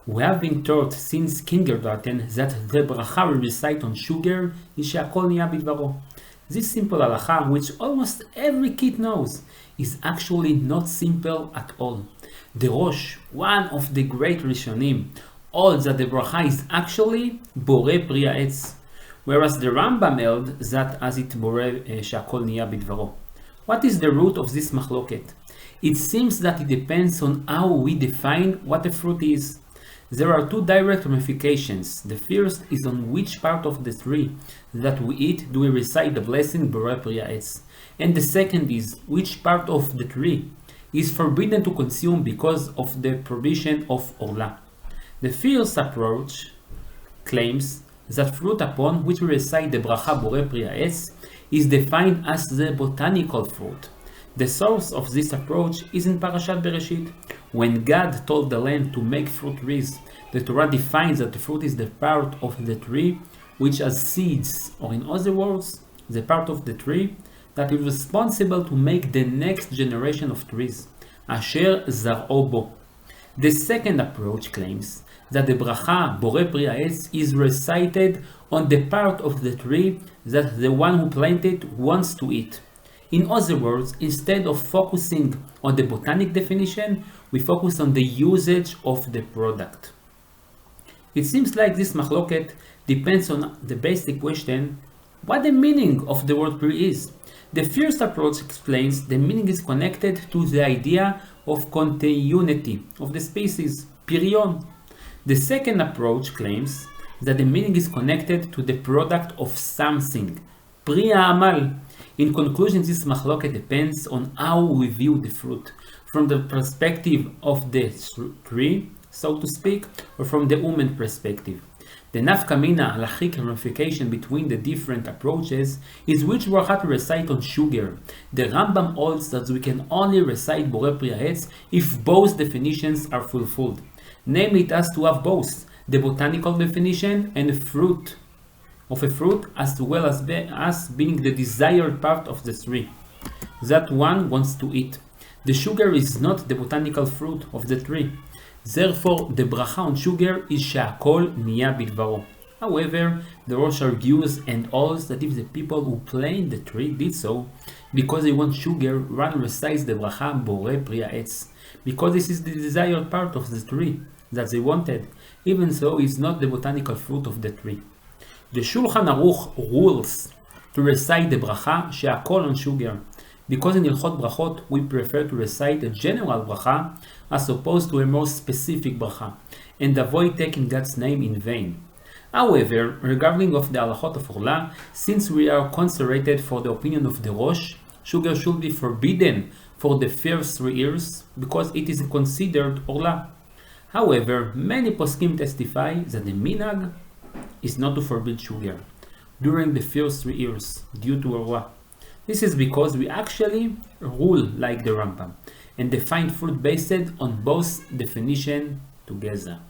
We have been taught since kindergarten that the bracha we recite on sugar is שהכל נהיה בדברו. This simple halacha, which almost every kid knows, is actually not simple at all. The Rosh, one of the great Rishonim, holds that the bracha is actually בורא פרי העץ, whereas the Rambam held that as it בורא שהכל נהיה בדברו. What is the root of this מחלוקת? It seems that it depends on how we define what a fruit is. There are two direct ramifications. The first is on which part of the tree that we eat do we recite the blessing Borei Pri Haetz, and the second is which part of the tree is forbidden to consume because of the prohibition of Orla. The first approach claims that fruit upon which we recite the bracha Borei Pri Haetz is defined as the botanical fruit. The source of this approach is in Parashat Bereshit. When God told the land to make fruit trees, the Torah defines that the fruit is the part of the tree which has seeds, or in other words, the part of the tree that is responsible to make the next generation of trees, Asher Zar'o Bo. The second approach claims that the bracha Borei Pri Haetz is recited on the part of the tree that the one who planted wants to eat. In other words, instead of focusing on the botanic definition, we focus on the usage of the product. It seems like this machloket depends on the basic question, what the meaning of the word pri is. The first approach explains the meaning is connected to the idea of continuity of the species, pirion. The second approach claims that the meaning is connected to the product of something, pri ha'amal. In conclusion, this machloket depends on how we view the fruit, from the perspective of the tree, so to speak, or from the human perspective. The nafka mina halachic ramification between the different approaches is which bracha to recite on sugar. The Rambam holds that we can only recite Borei Pri Haetz if both definitions are fulfilled. Namely, it has to have both the botanical definition and the fruit of a fruit, as well as being the desired part of the tree that one wants to eat. The sugar is not the botanical fruit of the tree. Therefore, the bracha on sugar is שהכל נהיה בדברו. However, the Rosh argues and holds that if the people who plant the tree did so because they want sugar, one recites the bracha Borei Pri Haetz, because this is the desired part of the tree that they wanted. Even so, it's not the botanical fruit of the tree. The Shulchan Aruch rules to recite the bracha שהכל on sugar, because in Hilchot Brachot we prefer to recite a general bracha as opposed to a more specific bracha, and avoid taking God's name in vain. However, regarding of the halachot of Orla, since we are concentrated for the opinion of the Rosh, sugar should be forbidden for the first 3 years because it is considered Orla. However, many poskim testify that the minhag is not to forbid sugar during the first 3 years due to Orla. This is because we actually rule like the Rambam and define fruit based on both definition together.